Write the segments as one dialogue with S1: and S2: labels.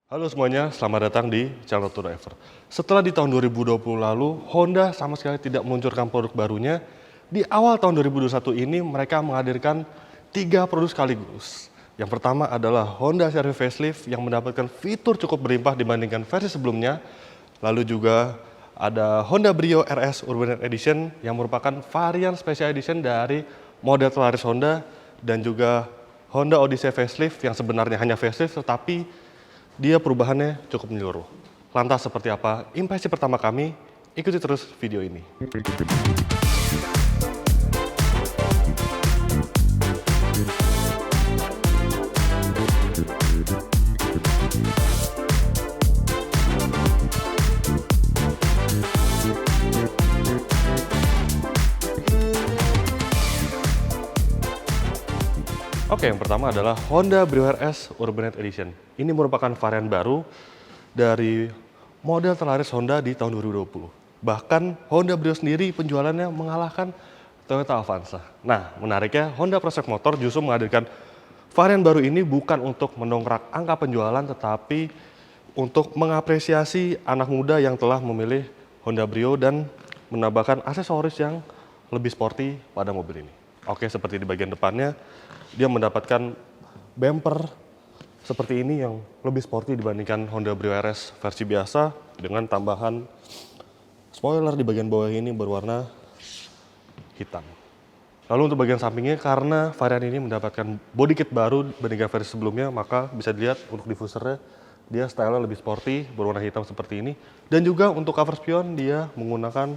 S1: Halo semuanya, selamat datang di channel Auto Driver. Setelah di tahun 2020 lalu, Honda sama sekali tidak meluncurkan produk barunya. Di awal tahun 2021 ini, mereka menghadirkan 3 produk sekaligus. Yang pertama adalah Honda CR-V facelift yang mendapatkan fitur cukup berlimpah dibandingkan versi sebelumnya. Lalu juga ada Honda Brio RS Urban Edition yang merupakan varian special edition dari model terlaris Honda. Dan juga Honda Odyssey facelift yang sebenarnya hanya facelift tetapi dia perubahannya cukup menyeluruh. Lantas seperti apa impresi pertama kami? Ikuti terus video ini. Oke, yang pertama adalah Honda Brio RS Urban Edition. Ini merupakan varian baru dari model terlaris Honda di tahun 2020. Bahkan Honda Brio sendiri penjualannya mengalahkan Toyota Avanza. Nah, menariknya Honda Prospect Motor justru menghadirkan varian baru ini bukan untuk mendongkrak angka penjualan, tetapi untuk mengapresiasi anak muda yang telah memilih Honda Brio dan menambahkan aksesoris yang lebih sporty pada mobil ini. Oke, seperti di bagian depannya, dia mendapatkan bumper seperti ini yang lebih sporty dibandingkan Honda Brio RS versi biasa dengan tambahan spoiler di bagian bawah ini berwarna hitam. Lalu untuk bagian sampingnya, karena varian ini mendapatkan body kit baru dibandingkan versi sebelumnya, maka bisa dilihat untuk diffusernya dia stylenya lebih sporty berwarna hitam seperti ini. Dan juga untuk cover spion dia menggunakan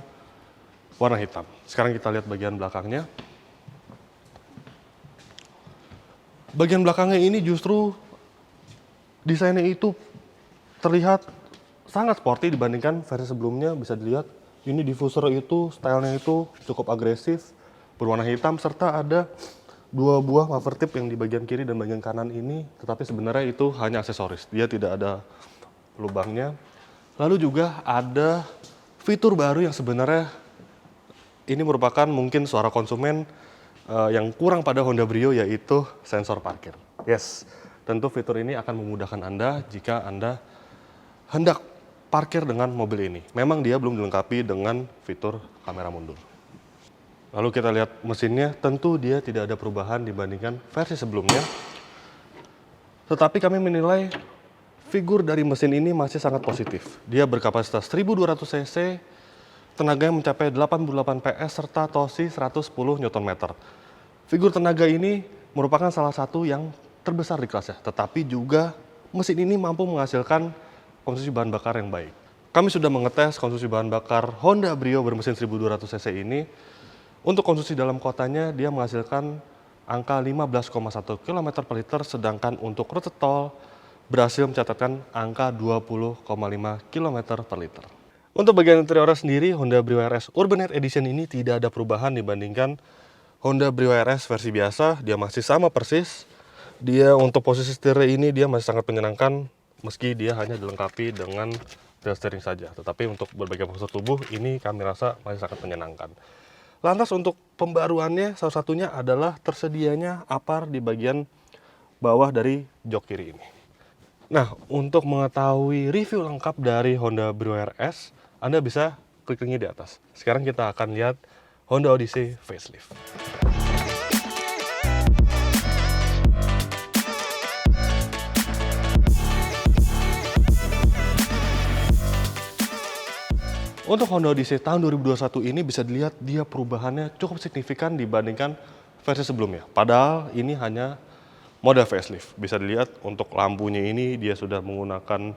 S1: warna hitam. Sekarang kita lihat bagian belakangnya. Bagian belakangnya ini justru desainnya itu terlihat sangat sporty dibandingkan versi sebelumnya. Bisa dilihat ini diffuser itu stylenya itu cukup agresif berwarna hitam, serta ada 2 buah muffler tip yang di bagian kiri dan bagian kanan ini, tetapi sebenarnya itu hanya aksesoris, dia tidak ada lubangnya. Lalu juga ada fitur baru yang sebenarnya ini merupakan mungkin suara konsumen yang kurang pada Honda Brio, yaitu sensor parkir. Yes, tentu fitur ini akan memudahkan Anda jika Anda hendak parkir dengan mobil ini. Memang dia belum dilengkapi dengan fitur kamera mundur. Lalu kita lihat mesinnya, tentu dia tidak ada perubahan dibandingkan versi sebelumnya. Tetapi kami menilai figur dari mesin ini masih sangat positif. Dia berkapasitas 1200 cc, tenaganya mencapai 88 PS, serta torsi 110 Nm. Figur tenaga ini merupakan salah satu yang terbesar di kelasnya, tetapi juga mesin ini mampu menghasilkan konsumsi bahan bakar yang baik. Kami sudah mengetes konsumsi bahan bakar Honda Brio bermesin 1200 cc ini. Untuk konsumsi dalam kotanya dia menghasilkan angka 15,1 km per liter, sedangkan untuk rute tol berhasil mencatatkan angka 20,5 km per liter. Untuk bagian interior sendiri, Honda Brio RS Urban Edition ini tidak ada perubahan dibandingkan Honda Brio RS versi biasa. Dia masih sama persis. Dia untuk posisi setir ini dia masih sangat menyenangkan, meski dia hanya dilengkapi dengan rail steering saja. Tetapi untuk berbagai postur tubuh ini kami rasa masih sangat menyenangkan. Lantas untuk pembaruannya salah satunya adalah tersedianya apar di bagian bawah dari jok kiri ini. Nah, untuk mengetahui review lengkap dari Honda Brio RS, Anda bisa klik linknya di atas. Sekarang kita akan lihat Honda Odyssey facelift. Untuk Honda Odyssey tahun 2021 ini bisa dilihat dia perubahannya cukup signifikan dibandingkan versi sebelumnya. Padahal ini hanya model facelift. Bisa dilihat untuk lampunya ini dia sudah menggunakan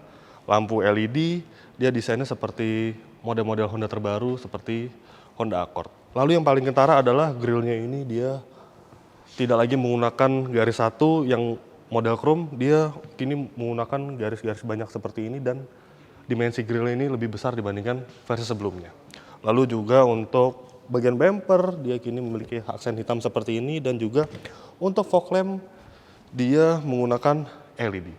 S1: lampu LED. Dia desainnya seperti model-model Honda terbaru seperti Honda Accord. Lalu yang paling kentara adalah grillnya ini dia tidak lagi menggunakan garis satu yang model chrome. Dia kini menggunakan garis-garis banyak seperti ini dan dimensi grillnya ini lebih besar dibandingkan versi sebelumnya. Lalu juga untuk bagian bumper dia kini memiliki aksen hitam seperti ini, dan juga untuk fog lamp dia menggunakan LED.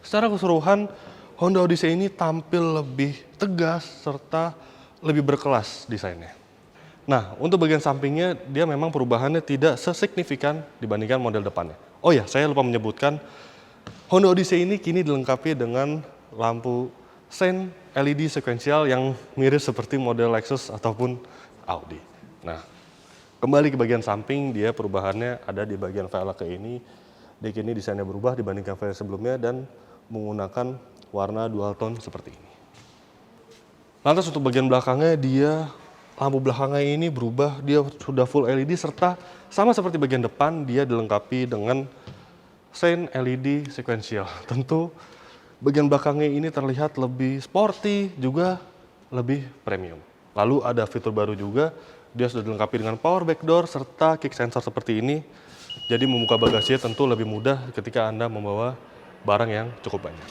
S1: Secara keseluruhan Honda Odyssey ini tampil lebih tegas serta lebih berkelas desainnya. Nah, untuk bagian sampingnya dia memang perubahannya tidak sesignifikan dibandingkan model depannya. Oh ya, saya lupa menyebutkan Honda Odyssey ini kini dilengkapi dengan lampu sein LED sekuensial yang mirip seperti model Lexus ataupun Audi. Nah, kembali ke bagian samping, dia perubahannya ada di bagian velg ini. Dia kini desainnya berubah dibandingkan versi sebelumnya dan menggunakan warna dual tone seperti ini. Lantas untuk bagian belakangnya, lampu belakangnya ini berubah, dia sudah full LED serta sama seperti bagian depan, dia dilengkapi dengan sein LED sekuensial. Tentu bagian belakangnya ini terlihat lebih sporty, juga lebih premium. Lalu ada fitur baru juga, dia sudah dilengkapi dengan power back door serta kick sensor seperti ini. Jadi membuka bagasi tentu lebih mudah ketika Anda membawa barang yang cukup banyak.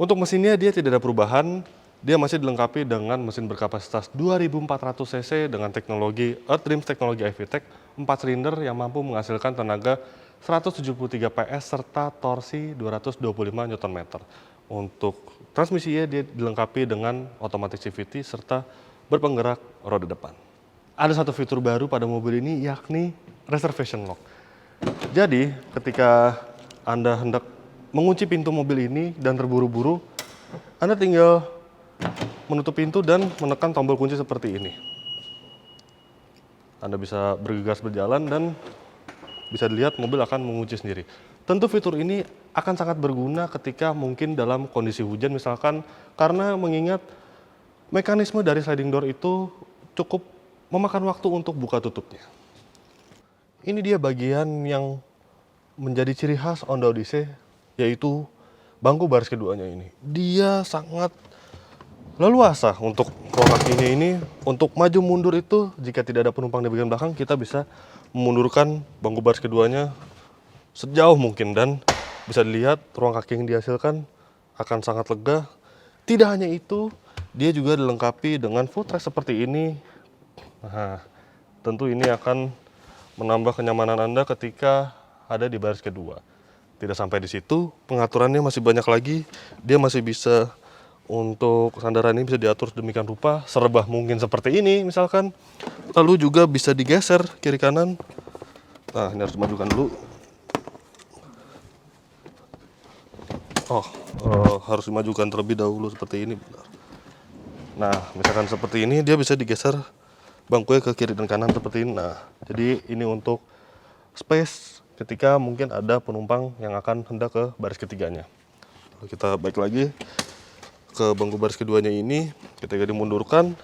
S1: Untuk mesinnya dia tidak ada perubahan, dia masih dilengkapi dengan mesin berkapasitas 2400 cc dengan teknologi Earthdreams teknologi iVTEC 4 silinder yang mampu menghasilkan tenaga 173 PS serta torsi 225 Nm. Untuk transmisinya dia dilengkapi dengan automatic CVT serta berpenggerak roda depan. Ada satu fitur baru pada mobil ini yakni reservation lock. Jadi ketika Anda hendak mengunci pintu mobil ini dan terburu-buru, Anda tinggal menutup pintu dan menekan tombol kunci seperti ini. Anda bisa bergegas berjalan dan bisa dilihat mobil akan mengunci sendiri. Tentu fitur ini akan sangat berguna ketika mungkin dalam kondisi hujan misalkan, karena mengingat mekanisme dari sliding door itu cukup memakan waktu untuk buka tutupnya. Ini dia bagian yang menjadi ciri khas Honda Odyssey, yaitu bangku baris keduanya ini. Dia sangat leluasa untuk ruang kakinya ini. Untuk maju mundur itu jika tidak ada penumpang di bagian belakang, kita bisa memundurkan bangku baris keduanya sejauh mungkin dan bisa dilihat ruang kaki yang dihasilkan akan sangat lega. Tidak hanya itu, dia juga dilengkapi dengan footrest seperti ini. Nah, tentu ini akan menambah kenyamanan Anda ketika ada di baris kedua. Tidak sampai di situ, pengaturannya masih banyak lagi. Dia masih bisa untuk sandaran ini bisa diatur sedemikian rupa, serebah mungkin seperti ini misalkan. Lalu juga bisa digeser kiri kanan. Nah, ini harus dimajukan dulu. Harus dimajukan terlebih dahulu seperti ini. Nah, misalkan seperti ini, dia bisa digeser bangkunya ke kiri dan kanan seperti ini. Nah, jadi ini untuk space ketika mungkin ada penumpang yang akan hendak ke baris ketiganya. Lalu kita balik lagi ke bangku baris keduanya ini. Ketika dimundurkan,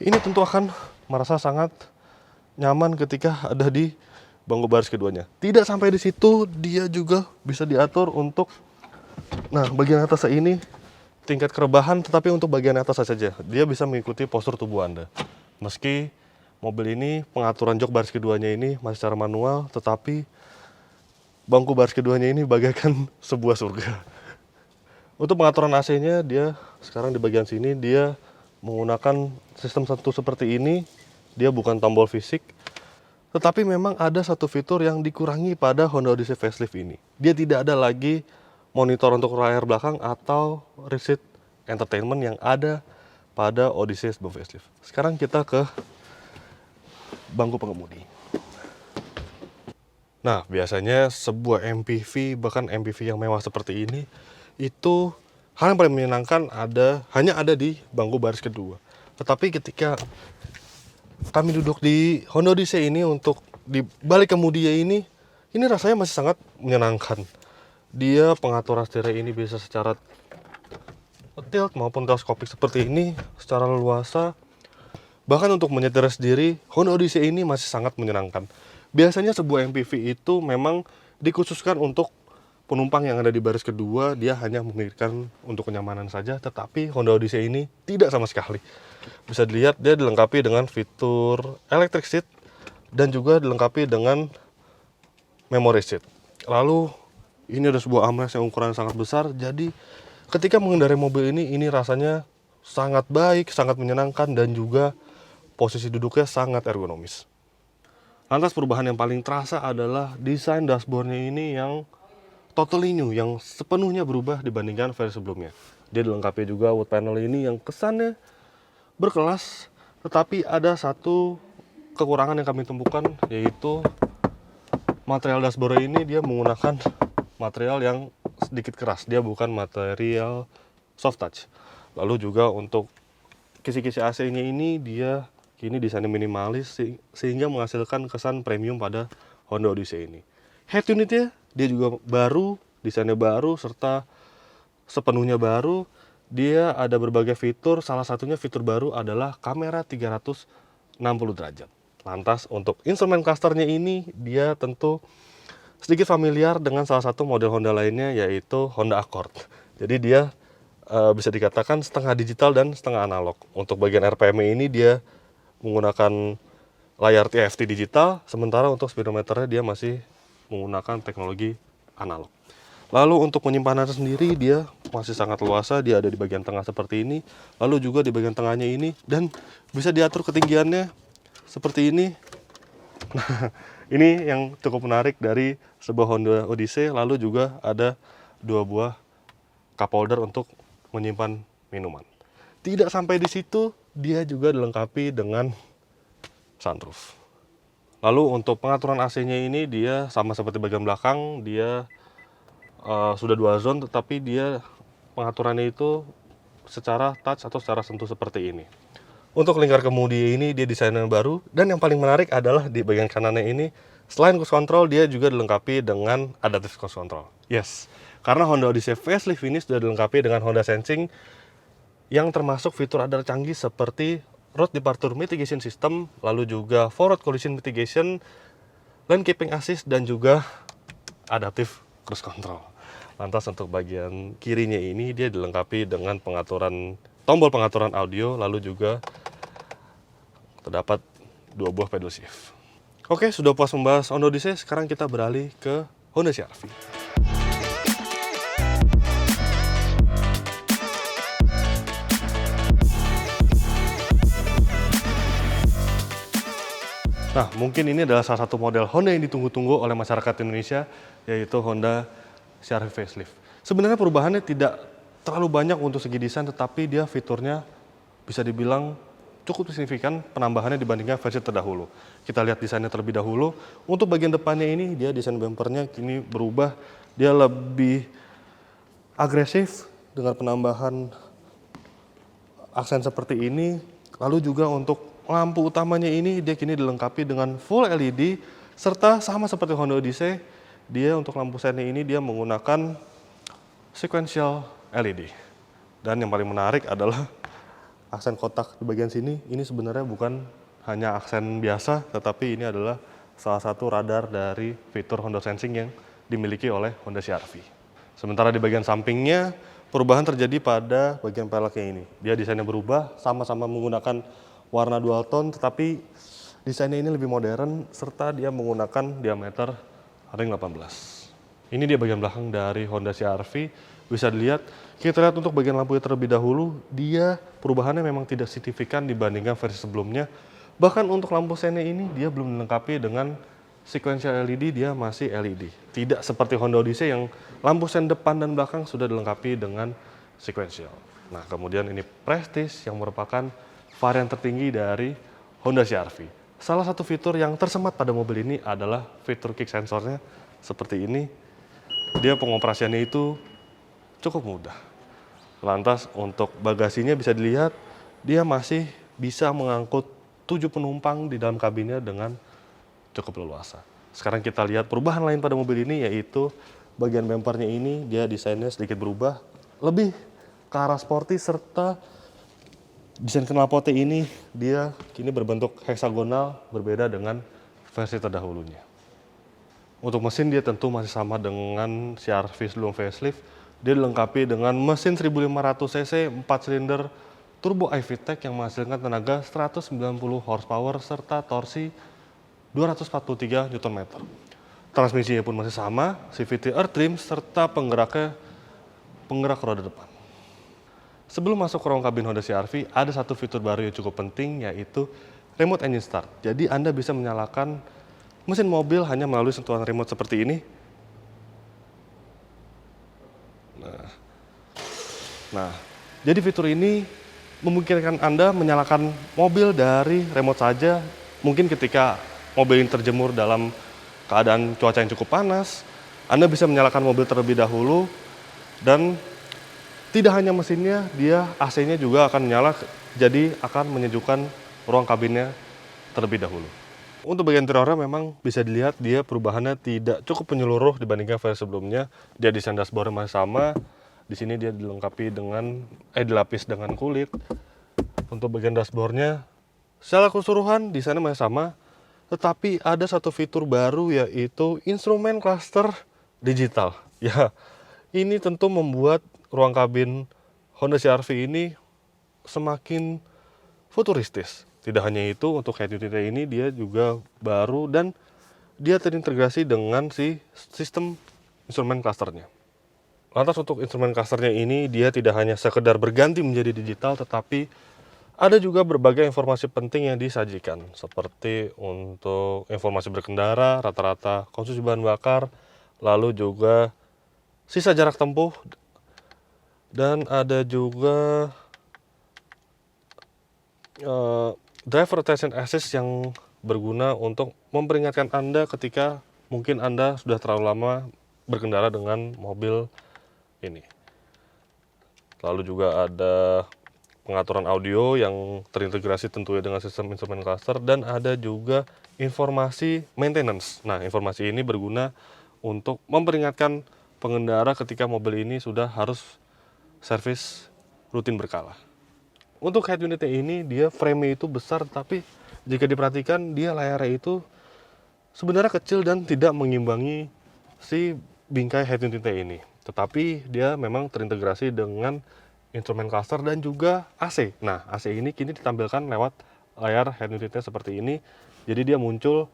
S1: ini tentu akan merasa sangat nyaman ketika ada di bangku baris keduanya. Tidak sampai di situ, dia juga bisa diatur untuk, nah, bagian atas ini tingkat kerebahan, tetapi untuk bagian atas saja. Dia bisa mengikuti postur tubuh Anda. Meski mobil ini pengaturan jok baris keduanya ini masih secara manual, tetapi bangku baris keduanya ini bagaikan sebuah surga. Untuk pengaturan AC-nya, dia sekarang di bagian sini dia menggunakan sistem sentuh seperti ini. Dia bukan tombol fisik, tetapi memang ada satu fitur yang dikurangi pada Honda Odyssey facelift ini. Dia tidak ada lagi monitor untuk layar belakang atau rear seat entertainment yang ada pada Odyssey sebelum facelift. Sekarang kita ke bangku pengemudi. Nah, biasanya sebuah MPV, bahkan MPV yang mewah seperti ini, itu hal yang paling menyenangkan hanya ada di bangku baris kedua. Tetapi ketika kami duduk di Honda Odyssey ini untuk di balik kemudinya ini rasanya masih sangat menyenangkan. Dia pengaturan steering ini bisa secara tilt maupun teleskopik seperti ini secara leluasa. Bahkan untuk menyetir sendiri, Honda Odyssey ini masih sangat menyenangkan. Biasanya sebuah MPV itu memang dikhususkan untuk penumpang yang ada di baris kedua, dia hanya memikirkan untuk kenyamanan saja, tetapi Honda Odyssey ini tidak sama sekali. Bisa dilihat dia dilengkapi dengan fitur electric seat dan juga dilengkapi dengan memory seat. Lalu ini ada sebuah armrest yang ukuran sangat besar, jadi ketika mengendarai mobil ini rasanya sangat baik, sangat menyenangkan, dan juga posisi duduknya sangat ergonomis. Lantas perubahan yang paling terasa adalah desain dashboardnya ini yang totally new, yang sepenuhnya berubah dibandingkan versi sebelumnya. Dia dilengkapi juga wood panel ini yang kesannya berkelas, tetapi ada satu kekurangan yang kami temukan, yaitu material dashboard ini dia menggunakan material yang sedikit keras, dia bukan material soft touch. Lalu juga untuk kisi-kisi AC-nya ini dia kini desainnya minimalis sehingga menghasilkan kesan premium pada Honda Odyssey ini. Head unitnya dia juga baru, desainnya baru serta sepenuhnya baru. Dia ada berbagai fitur, salah satunya fitur baru adalah kamera 360 derajat. Lantas untuk instrumen clusternya ini dia tentu sedikit familiar dengan salah satu model Honda lainnya yaitu Honda Accord. Jadi dia bisa dikatakan setengah digital dan setengah analog. Untuk bagian RPM ini dia menggunakan layar TFT digital, sementara untuk speedometernya dia masih menggunakan teknologi analog. Lalu untuk penyimpanannya sendiri dia masih sangat luasa, dia ada di bagian tengah seperti ini, lalu juga di bagian tengahnya ini, dan bisa diatur ketinggiannya seperti ini. Nah, ini yang cukup menarik dari sebuah Honda Odyssey. Lalu juga ada 2 buah cup holder untuk menyimpan minuman. Tidak sampai di situ, dia juga dilengkapi dengan sunroof. Lalu untuk pengaturan AC-nya ini dia sama seperti bagian belakang, dia sudah 2 zone, tetapi dia pengaturannya itu secara touch atau secara sentuh seperti ini. Untuk lingkar kemudi ini dia desainnya baru, dan yang paling menarik adalah di bagian kanannya ini selain cruise control dia juga dilengkapi dengan adaptive cruise control. Yes, karena Honda Odyssey facelift ini sudah dilengkapi dengan Honda Sensing yang termasuk fitur radar canggih seperti road departure mitigation system, lalu juga forward collision mitigation, lane keeping assist, dan juga adaptive cruise control. Lantas untuk bagian kirinya ini dia dilengkapi dengan tombol pengaturan audio, lalu juga terdapat 2 buah pedal shift. Oke, sudah puas membahas Honda Odyssey, sekarang kita beralih ke Honda CR-V. Nah, mungkin ini adalah salah satu model Honda yang ditunggu-tunggu oleh masyarakat Indonesia, yaitu Honda CR-V facelift. Sebenarnya perubahannya tidak terlalu banyak untuk segi desain, tetapi dia fiturnya bisa dibilang cukup signifikan penambahannya dibandingkan versi terdahulu. Kita lihat desainnya terlebih dahulu. Untuk bagian depannya ini, dia desain bumpernya kini berubah. Dia lebih agresif dengan penambahan aksen seperti ini. Lalu juga untuk lampu utamanya ini, dia kini dilengkapi dengan full LED, serta sama seperti Honda Odyssey, dia untuk lampu sennya ini dia menggunakan sequential LED. Dan yang paling menarik adalah aksen kotak di bagian sini. Ini sebenarnya bukan hanya aksen biasa, tetapi ini adalah salah satu radar dari fitur Honda Sensing yang dimiliki oleh Honda CR-V. Sementara di bagian sampingnya, perubahan terjadi pada bagian peleknya ini. Dia desainnya berubah, sama-sama menggunakan warna dual tone, tetapi desainnya ini lebih modern, serta dia menggunakan diameter ring 18. Ini dia bagian belakang dari Honda CR-V. Bisa dilihat, kita lihat untuk bagian lampunya terlebih dahulu, dia perubahannya memang tidak signifikan dibandingkan versi sebelumnya. Bahkan untuk lampu sennya ini, dia belum dilengkapi dengan sequential LED, dia masih LED. Tidak seperti Honda Odyssey yang lampu sen depan dan belakang sudah dilengkapi dengan sequential. Nah, kemudian ini Prestige yang merupakan varian tertinggi dari Honda CR-V. Salah satu fitur yang tersemat pada mobil ini adalah fitur kick sensornya seperti ini. Dia pengoperasiannya itu cukup mudah. Lantas untuk bagasinya bisa dilihat, dia masih bisa mengangkut 7 penumpang di dalam kabinnya dengan cukup leluasa. Sekarang kita lihat perubahan lain pada mobil ini, yaitu bagian bumpernya ini dia desainnya sedikit berubah, lebih ke arah sporty, serta desain knalpotnya ini dia kini berbentuk heksagonal, berbeda dengan versi terdahulunya. Untuk mesin dia tentu masih sama dengan CR-V sebelum facelift. Dia dilengkapi dengan mesin 1500 cc 4 silinder turbo iVTEC yang menghasilkan tenaga 190 horsepower serta torsi 243 Nm. Transmisinya pun masih sama, CVT Earth-Trim serta penggerak roda depan. Sebelum masuk ke ruang kabin Honda CR-V, ada satu fitur baru yang cukup penting, yaitu remote engine start. Jadi Anda bisa menyalakan mesin mobil hanya melalui sentuhan remote seperti ini. Nah, jadi fitur ini memungkinkan Anda menyalakan mobil dari remote saja. Mungkin ketika mobil ini terjemur dalam keadaan cuaca yang cukup panas, Anda bisa menyalakan mobil terlebih dahulu, dan tidak hanya mesinnya, dia AC-nya juga akan menyala, jadi akan menyejukkan ruang kabinnya terlebih dahulu. Untuk bagian interiornya memang bisa dilihat dia perubahannya tidak cukup menyeluruh dibandingkan versi sebelumnya. Dia desain dashboard masih sama. Di sini dia dilapis dengan kulit. Untuk bagian dashboardnya, secara keseluruhan desainnya masih sama, tetapi ada satu fitur baru yaitu instrumen cluster digital. Ya, ini tentu membuat ruang kabin Honda CR-V ini semakin futuristis. Tidak hanya itu, untuk head unit ini dia juga baru dan dia terintegrasi dengan si sistem instrumen clusternya. Lantas untuk instrumen clusternya ini dia tidak hanya sekedar berganti menjadi digital, tetapi ada juga berbagai informasi penting yang disajikan, seperti untuk informasi berkendara, rata-rata konsumsi bahan bakar, lalu juga sisa jarak tempuh, dan ada juga driver attention assist yang berguna untuk memperingatkan Anda ketika mungkin Anda sudah terlalu lama berkendara dengan mobil ini. Lalu juga ada pengaturan audio yang terintegrasi tentunya dengan sistem instrumen cluster, dan ada juga informasi maintenance. Nah, informasi ini berguna untuk memperingatkan pengendara ketika mobil ini sudah harus servis rutin berkala. Untuk head unitnya ini dia frame-nya itu besar, tapi jika diperhatikan dia layarnya itu sebenarnya kecil dan tidak mengimbangi si bingkai head unitnya ini. Tetapi dia memang terintegrasi dengan instrumen cluster dan juga AC. Nah, AC ini kini ditampilkan lewat layar head unitnya seperti ini. Jadi dia muncul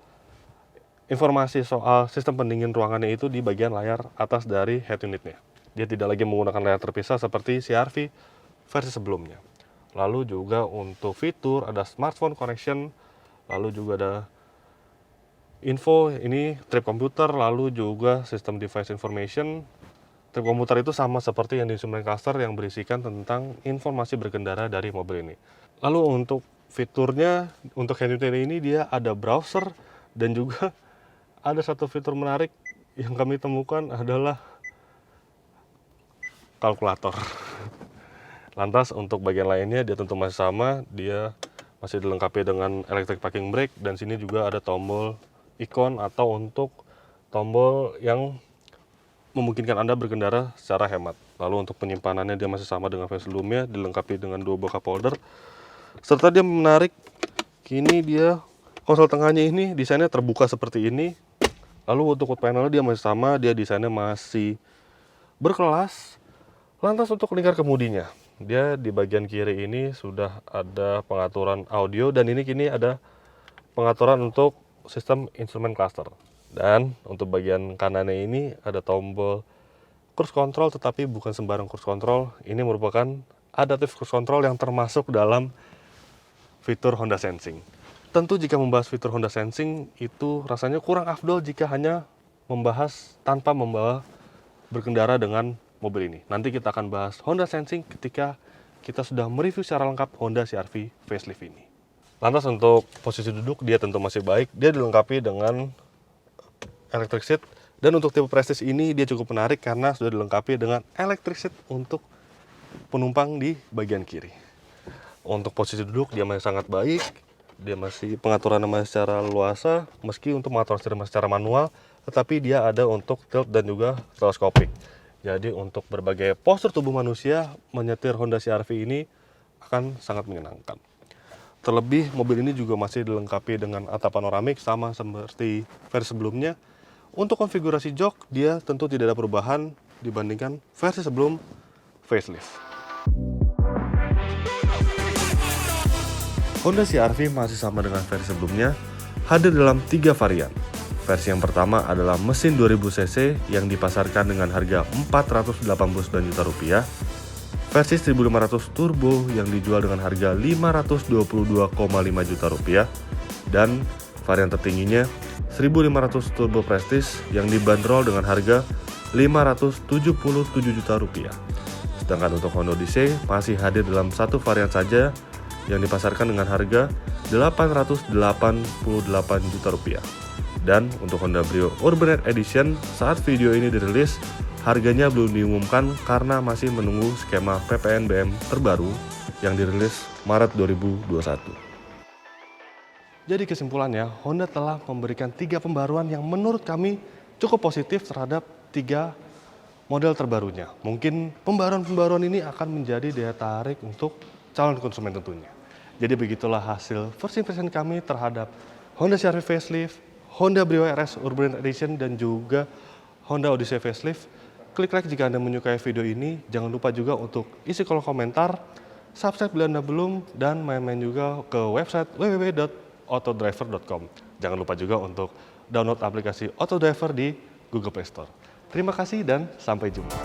S1: informasi soal sistem pendingin ruangannya itu di bagian layar atas dari head unitnya. Dia tidak lagi menggunakan layar terpisah seperti CR-V versi sebelumnya. Lalu juga untuk fitur ada smartphone connection, lalu juga ada info, ini trip komputer, lalu juga sistem device information. Trip komputer itu sama seperti yang di instrumen cluster yang berisikan tentang informasi berkendara dari mobil ini. Lalu untuk fiturnya, untuk head unit ini dia ada browser, dan juga ada satu fitur menarik yang kami temukan adalah kalkulator. Lantas untuk bagian lainnya dia tentu masih sama, dia masih dilengkapi dengan electric parking brake, dan sini juga ada tombol ikon atau untuk tombol yang memungkinkan Anda berkendara secara hemat. Lalu untuk penyimpanannya dia masih sama dengan versi sebelumnya, dilengkapi dengan 2 buah cup holder. Serta dia menarik, kini dia konsol tengahnya ini desainnya terbuka seperti ini. Lalu untuk panelnya dia masih sama, dia desainnya masih berkelas. Lantas untuk lingkar kemudinya, dia di bagian kiri ini sudah ada pengaturan audio, dan ini kini ada pengaturan untuk sistem instrumen cluster. Dan untuk bagian kanannya ini ada tombol cruise control, tetapi bukan sembarang cruise control. Ini merupakan adaptive cruise control yang termasuk dalam fitur Honda Sensing. Tentu jika membahas fitur Honda Sensing itu rasanya kurang afdol jika hanya membahas tanpa membawa berkendara dengan mobil ini. Nanti kita akan bahas Honda Sensing ketika kita sudah mereview secara lengkap Honda CR-V facelift ini. Lantas untuk posisi duduk dia tentu masih baik. Dia dilengkapi dengan electric seat, dan untuk tipe Prestige ini dia cukup menarik karena sudah dilengkapi dengan electric seat untuk penumpang di bagian kiri. Untuk posisi duduk dia masih sangat baik. Dia masih pengaturannya masih secara luasa, meski untuk pengaturan setir masih secara manual, tetapi dia ada untuk tilt dan juga teleskopik. Jadi untuk berbagai postur tubuh manusia, menyetir Honda CR-V ini akan sangat menyenangkan. Terlebih mobil ini juga masih dilengkapi dengan atap panoramik sama seperti versi sebelumnya. Untuk konfigurasi jok, dia tentu tidak ada perubahan dibandingkan versi sebelum facelift. Honda CR-V masih sama dengan versi sebelumnya, hadir dalam 3 varian. Versi yang pertama adalah mesin 2000 cc yang dipasarkan dengan harga Rp489 juta. Versi 1500 turbo yang dijual dengan harga Rp522,5 juta. Dan varian tertingginya 1500 turbo Prestige yang dibanderol dengan harga Rp577 juta. Sedangkan untuk Honda Odyssey masih hadir dalam satu varian saja yang dipasarkan dengan harga Rp888 juta. Dan untuk Honda Brio Urban Edition, saat video ini dirilis, harganya belum diumumkan karena masih menunggu skema PPNBM terbaru yang dirilis Maret 2021. Jadi kesimpulannya, Honda telah memberikan 3 pembaruan yang menurut kami cukup positif terhadap 3 model terbarunya. Mungkin pembaruan-pembaruan ini akan menjadi daya tarik untuk calon konsumen tentunya. Jadi begitulah hasil first impression kami terhadap Honda CR-V facelift, Honda Brio RS Urban Edition, dan juga Honda Odyssey facelift. Klik like jika Anda menyukai video ini. Jangan lupa juga untuk isi kolom komentar, subscribe bila Anda belum, dan main-main juga ke website www.autodriver.com. Jangan lupa juga untuk download aplikasi Autodriver di Google Play Store. Terima kasih dan sampai jumpa.